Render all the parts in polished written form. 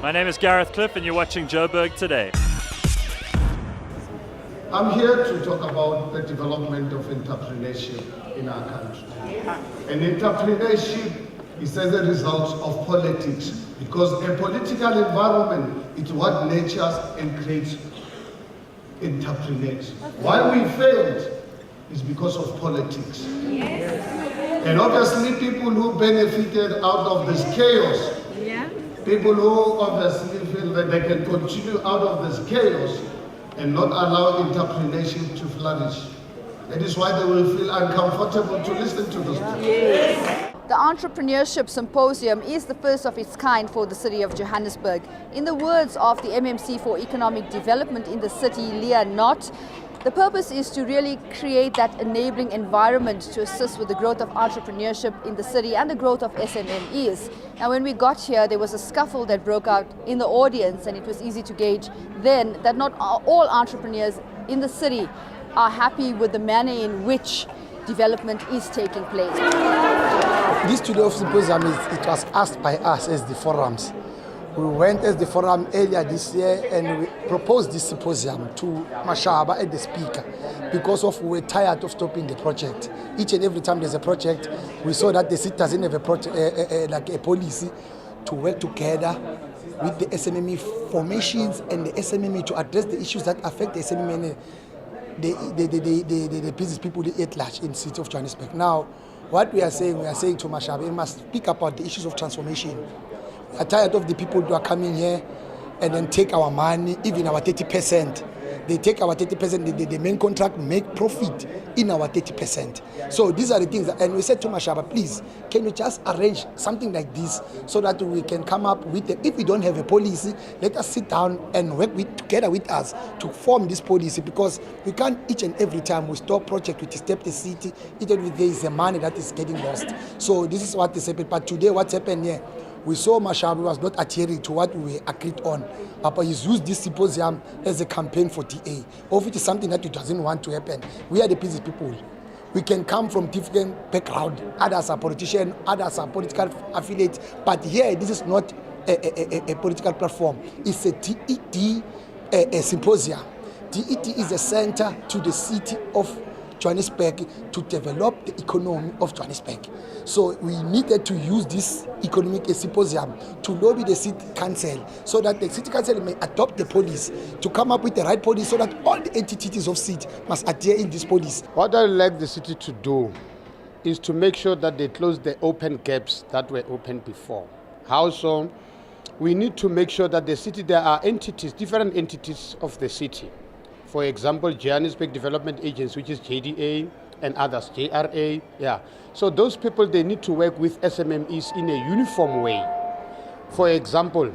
My name is Gareth Cliff and you're watching Joburg Today. I'm here to talk about the development of entrepreneurship in our country. And entrepreneurship is as a result of politics, because a political environment is what nurtures and creates entrepreneurs. Why we failed is because of politics. And obviously people who benefited out of this chaos, people who obviously feel that they can continue out of this chaos and not allow entrepreneurship to flourish. That is why they will feel uncomfortable to listen to this people. The Entrepreneurship Symposium is the first of its kind for the city of Johannesburg. In the words of the MMC for Economic Development in the city, Leah Knott, the purpose is to really create that enabling environment to assist with the growth of entrepreneurship in the city and the growth of SMMEs. Now, when we got here, there was a scuffle that broke out in the audience, and it was easy to gauge then that not all entrepreneurs in the city are happy with the manner in which development is taking place. This today of symposium, it was asked by us as the forums. We went as the forum earlier this year and we proposed this symposium to Mashaba as the speaker because we were tired of stopping the project. Each and every time there's a project, we saw that the city doesn't have a policy to work together with the SMME formations and the SMME to address the issues that affect the SMME and the business people at large in the city of Johannesburg. Now, what we are saying to Mashaba, we must speak about the issues of transformation. We are tired of the people who are coming here and then take our money, even our 30%. They take our 30%, the main contract make profit in our 30%. So these are the things, and we said to Mashaba, please, can you just arrange something like this so that we can come up with it? If we don't have a policy, let us sit down and work together with us to form this policy, because we can't each and every time we stop project, we disturb the city, even if there is a money that is getting lost. So this is what is happening. But today what's happened here, we saw Mashaba was not adhering to what we agreed on. But he's used this symposium as a campaign for DA, of which is something that he doesn't want to happen. We are the business people. We can come from different backgrounds. Others are politicians, others are political affiliates. But here, this is not a political platform. It's a DED symposium. DED is a center to the city of Johannesburg to develop the economy of Johannesburg. So we needed to use this economic symposium to lobby the city council so that the city council may adopt the policy to come up with the right policy so that all the entities of city must adhere in this policy. What I'd like the city to do is to make sure that they close the open gaps that were open before. How so? We need to make sure that the city, there are entities, different entities of the city. For example, Johannesburg Development Agency, which is JDA, and others, JRA, yeah. So those people, they need to work with SMMEs in a uniform way. For example,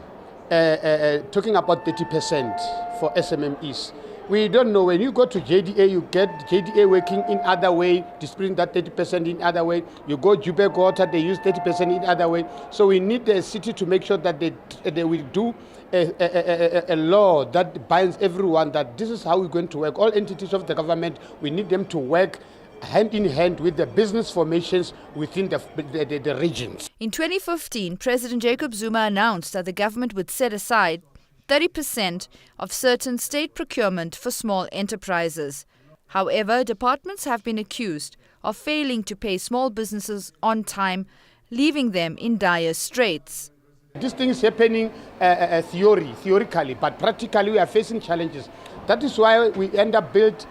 talking about 30% for SMMEs. We don't know, when you go to JDA, you get JDA working in other way, distributing that 30% in other way. You go Joburg Water, they use 30% in other way. So we need the city to make sure that they will do a law that binds everyone, that this is how we're going to work. All entities of the government, we need them to work hand in hand with the business formations within the regions. In 2015, President Jacob Zuma announced that the government would set aside 30% of certain state procurement for small enterprises. However, departments have been accused of failing to pay small businesses on time, leaving them in dire straits. This thing is happening theoretically, but practically we are facing challenges. That is why we end up build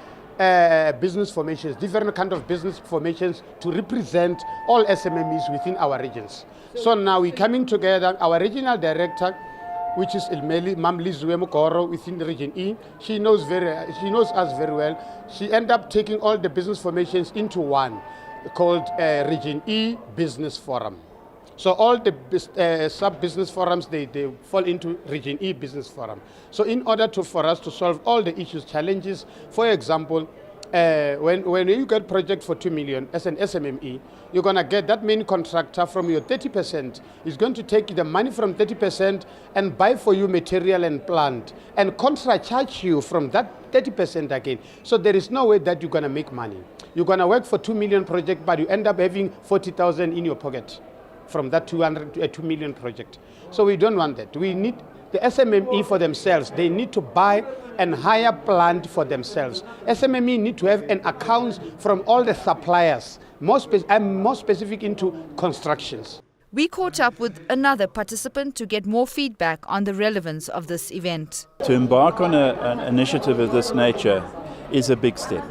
business formations, different kind of business formations to represent all SMMEs within our regions. So now we're coming together, our regional director, which is Mamlizwe Mukoro within the Region E. She knows us very well. She ended up taking all the business formations into one, called Region E Business Forum. So all the sub-business forums, they fall into Region E Business Forum. So in order for us to solve all the issues, challenges, for example, when you get project for 2 million as an SMME, you're going to get that main contractor from your 30%. Is going to take the money from 30% and buy for you material and plant and charge you from that 30% again. So there is no way that you're going to make money. You're going to work for 2 million project, but you end up having 40,000 in your pocket from that 2 million project. So we don't want that. We need the SMME for themselves. They need to buy and hire plant for themselves. SMME need to have an accounts from all the suppliers. I'm more specific into constructions. We caught up with another participant to get more feedback on the relevance of this event. To embark on an initiative of this nature is a big step.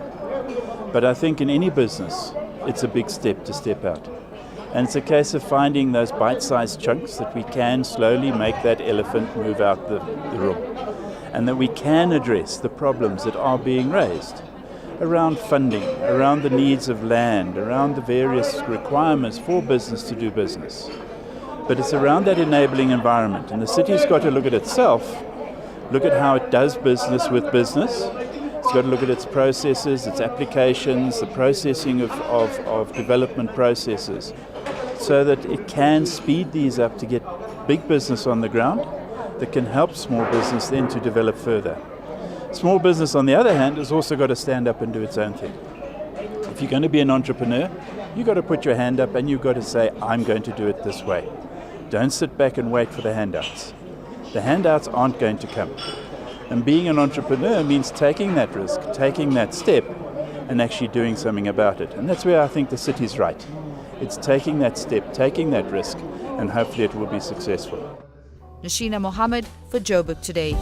But I think in any business, it's a big step to step out. And it's a case of finding those bite-sized chunks that we can slowly make that elephant move out the room. And that we can address the problems that are being raised around funding, around the needs of land, around the various requirements for business to do business. But it's around that enabling environment. And the city's got to look at itself, look at how it does business with business. It's got to look at its processes, its applications, the processing of development processes, so that it can speed these up to get big business on the ground that can help small business then to develop further. Small business, on the other hand, has also got to stand up and do its own thing. If you're going to be an entrepreneur, you've got to put your hand up and you've got to say, I'm going to do it this way. Don't sit back and wait for the handouts. The handouts aren't going to come. And being an entrepreneur means taking that risk, taking that step, and actually doing something about it. And that's where I think the city's right. It's taking that step, taking that risk, and hopefully it will be successful. Nashina Mohammed for Joburg Today.